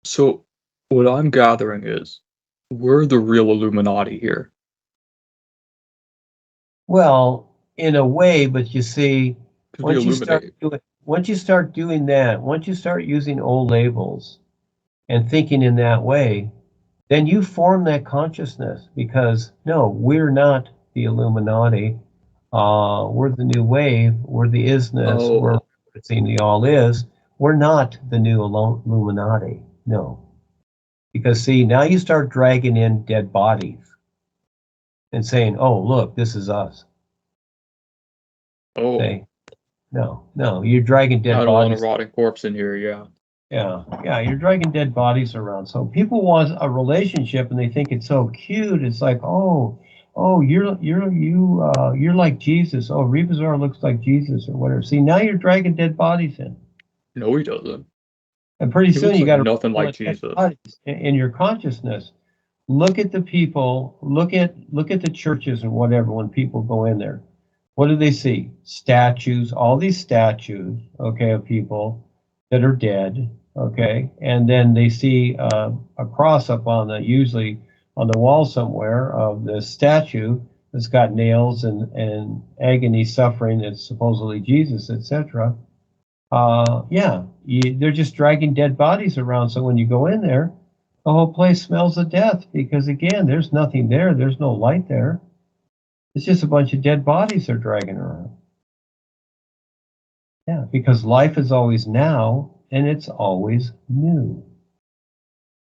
So, what I'm gathering is we're the real Illuminati here. Well, in a way, but you see, Because we illuminate. once you start doing that, once you start using old labels and thinking in that way, then you form that consciousness because no, we're not the Illuminati. We're the new wave. We're the isnness. We're Oh, everything the all is. We're not the new Illuminati. No, because see, now you start dragging in dead bodies and saying, "Oh, look, this is us." oh. Say, no, you're dragging I dead don't want a bodies. rotting corpse in here, yeah. Yeah, you're dragging dead bodies around. So people want a relationship and they think it's so cute. It's like, oh, you're like Jesus. Oh, Rebisar looks like Jesus or whatever. See, now you're dragging dead bodies in, No, he doesn't. and pretty He soon looks you like got nothing a like dead Jesus. bodies in your consciousness. Look at the people. Look at the churches and whatever. When people go in there, what do they see? Statues. All these statues, okay, of people that are dead, okay, and then they see a cross up on usually on the wall somewhere of the statue that's got nails and agony, suffering. That's supposedly Jesus, etc. Yeah, they're just dragging dead bodies around. So when you go in there, the whole place smells of death because again, there's nothing there. There's no light there. It's just a bunch of dead bodies they're dragging around. Yeah, because life is always now and it's always new.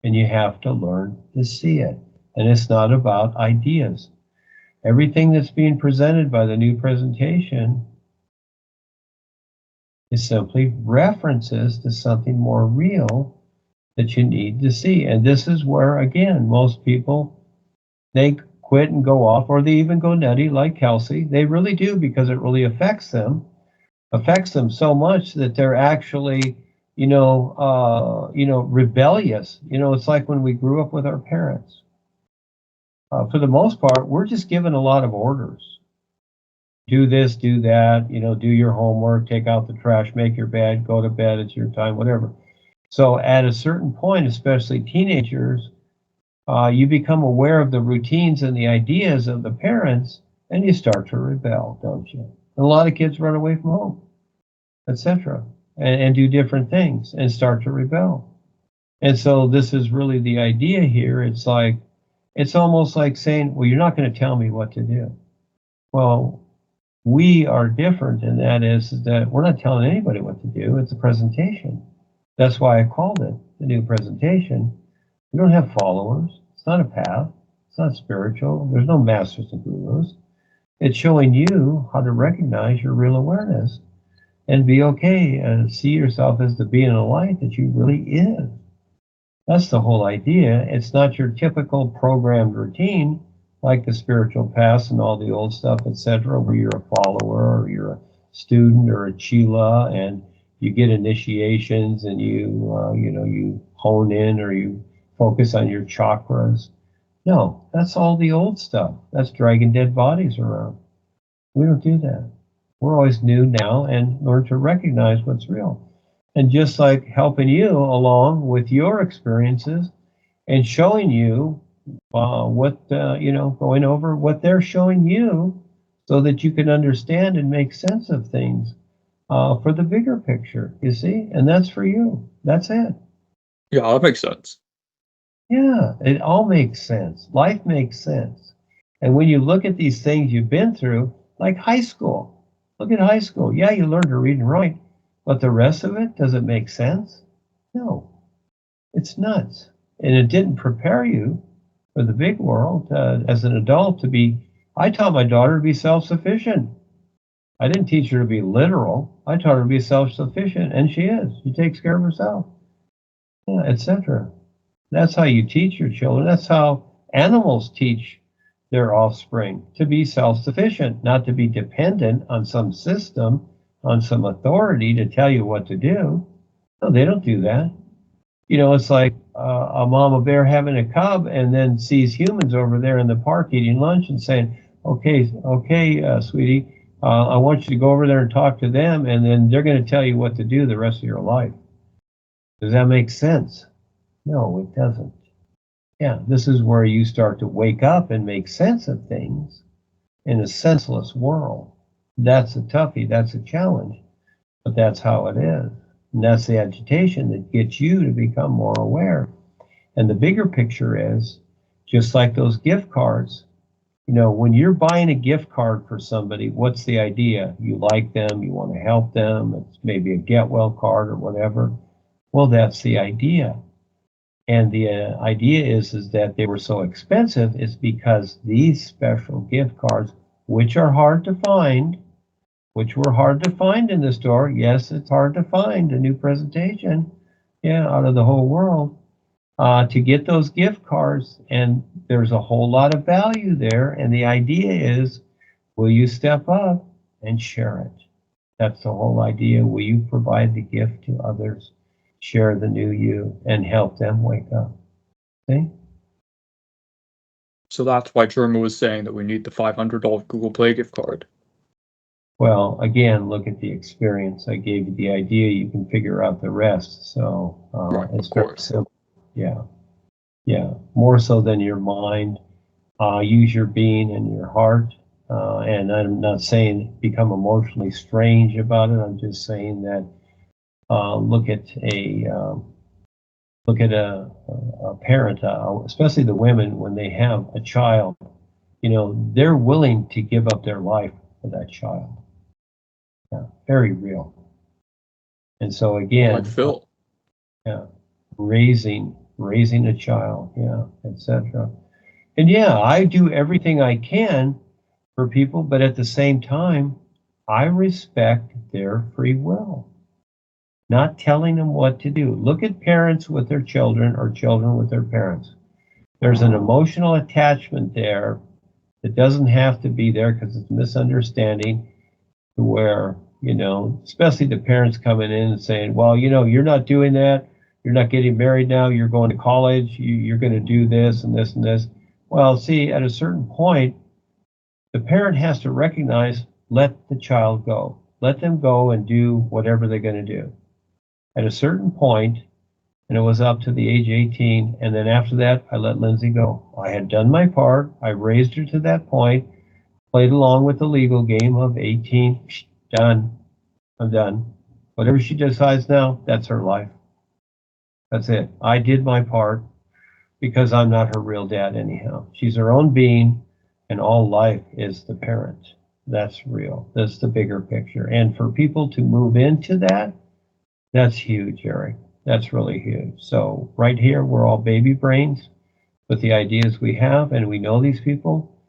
And you have to learn to see it. And it's not about ideas. Everything that's being presented by the new presentation is simply references to something more real that you need to see. And this is where, again, most people, they quit and go off, or they even go nutty like Kelsey. They really do because it really affects them so much that they're actually, rebellious. It's like when we grew up with our parents. For the most part, we're just given a lot of orders. Do this, do that, do your homework, take out the trash, make your bed, go to bed, it's your time, whatever. So at a certain point, especially teenagers, you become aware of the routines and the ideas of the parents, and you start to rebel, don't you? And a lot of kids run away from home, etc., and do different things and start to rebel. And so this is really the idea here. It's almost like saying, well, you're not going to tell me what to do. Well, we are different, and that is that we're not telling anybody what to do. It's a presentation. That's why I called it the new presentation. We don't have followers. It's not a path. It's not spiritual. There's no masters and gurus. It's showing you how to recognize your real awareness and be okay and see yourself as the being of light that you really is. That's the whole idea. It's not your typical programmed routine like the spiritual paths and all the old stuff, etc., where you're a follower or you're a student or a chela and you get initiations and you hone in or you focus on your chakras. No, that's all the old stuff. That's dragging dead bodies around. We don't do that. We're always new now and learn to recognize what's real. And just like helping you along with your experiences and showing you going over what they're showing you so that you can understand and make sense of things for the bigger picture, you see? And that's for you. That's it. Yeah, that makes sense. Yeah, it all makes sense. Life makes sense. And when you look at these things you've been through, like high school, look at high school. Yeah, you learn to read and write, but the rest of it, does it make sense? No, it's nuts. And it didn't prepare you for the big world as an adult to be. I taught my daughter to be self-sufficient. I didn't teach her to be literal. I taught her to be self-sufficient, and she is. She takes care of herself, yeah, etc. That's how you teach your children. That's how animals teach their offspring to be self-sufficient, not to be dependent on some system, on some authority to tell you what to do. No, they don't do that. It's like a mama bear having a cub and then sees humans over there in the park eating lunch and saying, okay, sweetie, I want you to go over there and talk to them, and then they're going to tell you what to do the rest of your life. Does that make sense? No, it doesn't. Yeah, this is where you start to wake up and make sense of things in a senseless world. That's a toughie, that's a challenge, but that's how it is. And that's the agitation that gets you to become more aware. And the bigger picture is just like those gift cards. You know, when you're buying a gift card for somebody, what's the idea? You like them, you want to help them, it's maybe a get well card or whatever. Well, that's the idea. And the idea is that they were so expensive is because these special gift cards, which are hard to find, which were hard to find in the store. Yes, it's hard to find a new presentation, yeah, out of the whole world. To get those gift cards, and there's a whole lot of value there. And the idea is, will you step up and share it? That's the whole idea. Will you provide the gift to others, share the new you, and help them wake up? See? So that's why German was saying that we need the $500 Google Play gift card. Well, again, look at the experience. I gave you the idea. You can figure out the rest. So Right, it's of very course. simple. Yeah. Yeah. More so than your mind. Use your being and your heart. And I'm not saying become emotionally strange about it. I'm just saying that look at a parent, especially the women when they have a child. You know, they're willing to give up their life for that child. Yeah, very real. And so Like again, Phil. yeah, raising a child, yeah, etc. And yeah, I do everything I can for people, but at the same time, I respect their free will. Not telling them what to do. Look at parents with their children or children with their parents. There's an emotional attachment there that doesn't have to be there because it's a misunderstanding to where, you know, especially the parents coming in and saying, well, you know, you're not doing that. You're not getting married now. You're going to college. You're going to do this and this and this. Well, see, at a certain point, the parent has to recognize, let the child go. Let them go and do whatever they're going to do. At a certain point, and it was up to the age 18, and then after that, I let Lindsay go. I had done my part. I raised her to that point, played along with the legal game of 18, done. I'm done. Whatever she decides now, that's her life. That's it. I did my part because I'm not her real dad anyhow. She's her own being, and all life is the parent. That's real. That's the bigger picture. And for people to move into that, that's huge, Eric. That's really huge. So right here, we're all baby brains with the ideas we have, and we know these people.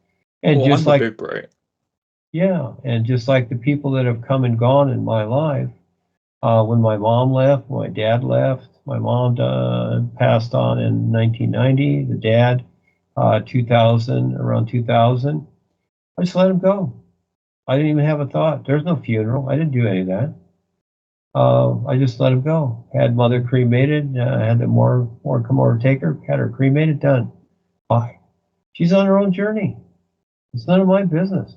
And Well, I'm just the like, big brain. yeah, and just like the people that have come and gone in my life, when my mom left, my dad left. My mom passed on in 1990. The dad, 2000, around 2000. I just let him go. I didn't even have a thought. There's no funeral. I didn't do any of that. I just let him go. Had mother cremated. Had the more come over take her. Had her cremated. Done. Why? She's on her own journey. It's none of my business.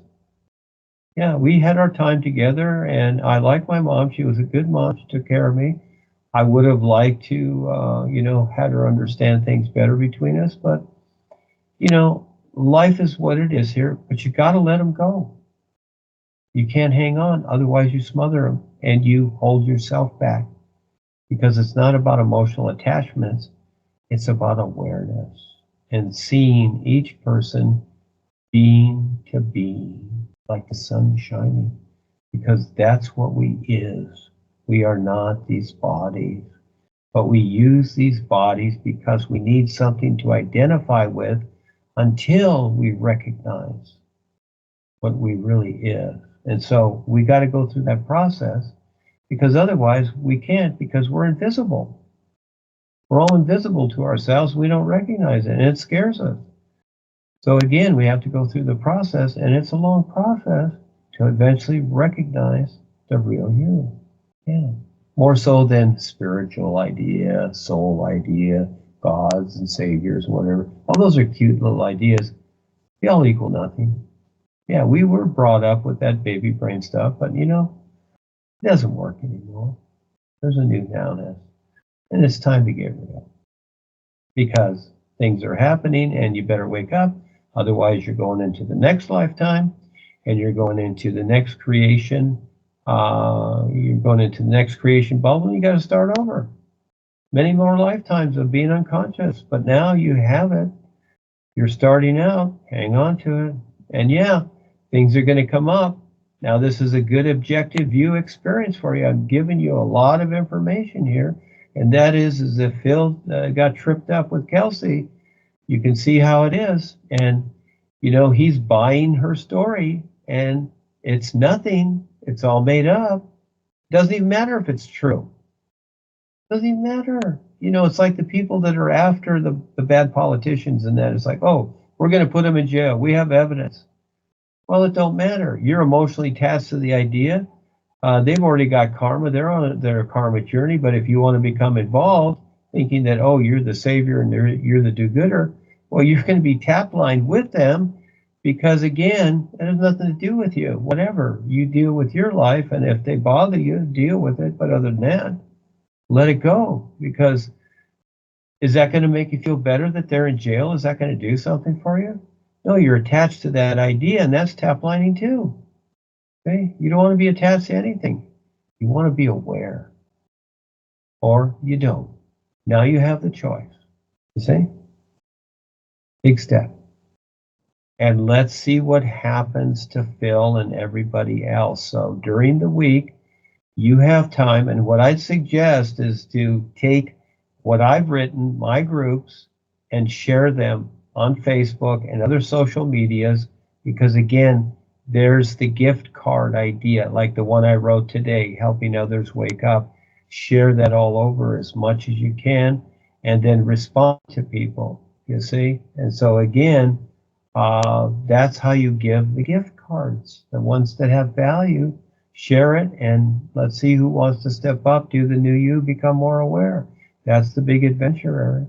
Yeah, we had our time together, and I like my mom. She was a good mom. She took care of me. I would have liked to, you know, had her understand things better between us. But, you know, life is what it is here. But you got to let them go. You can't hang on, otherwise you smother them and you hold yourself back. Because it's not about emotional attachments. It's about awareness and seeing each person being to being like the sun shining. Because that's what we is. We are not these bodies, but we use these bodies because we need something to identify with until we recognize what we really is. And so we got to go through that process because otherwise we can't because we're invisible. We're all invisible to ourselves. We don't recognize it and it scares us. So again, we have to go through the process, and it's a long process to eventually recognize the real you. Yeah. More so than spiritual idea, soul idea, gods and saviors, whatever. All those are cute little ideas. They all equal nothing. Yeah, we were brought up with that baby brain stuff, but you know, it doesn't work anymore. There's a new nowness, and it's time to get rid of it. because things are happening and you better wake up. Otherwise, you're going into the next lifetime and you're going into the next creation. You're going into the next creation bubble and you got to start over. Many more lifetimes of being unconscious, but now you have it. You're starting out. Hang on to it. And yeah, things are going to come up. Now, this is a good objective view experience for you. I'm giving you a lot of information here. And that is if Phil got tripped up with Kelsey, you can see how it is. And, you know, he's buying her story and it's nothing. It's all made up. Doesn't even matter if it's true. Doesn't even matter. You know, it's like the people that are after the bad politicians and that. It's like, oh, we're going to put them in jail. We have evidence. Well, it don't matter. You're emotionally attached to the idea. They've already got karma. They're on their karma journey. But if you want to become involved, thinking that, oh, you're the savior and you're the do-gooder, well, you're going to be tap-lined with them because, again, it has nothing to do with you. Whatever. You deal with your life, and if they bother you, deal with it. But other than that, let it go. Because is that going to make you feel better that they're in jail? Is that going to do something for you? No, you're attached to that idea, and that's tap-lining too. Okay? You don't want to be attached to anything. You want to be aware. Or you don't. Now you have the choice. You see? Big step. And let's see what happens to Phil and everybody else. So during the week, you have time, and what I'd suggest is to take what I've written, my groups, and share them on Facebook and other social medias, because again, there's the gift card idea, like the one I wrote today, helping others wake up. Share that all over as much as you can, and then respond to people, you see? And so again, that's how you give the gift cards. The ones that have value, share it, and let's see who wants to step up, do the new you, become more aware. That's the big adventure, Eric.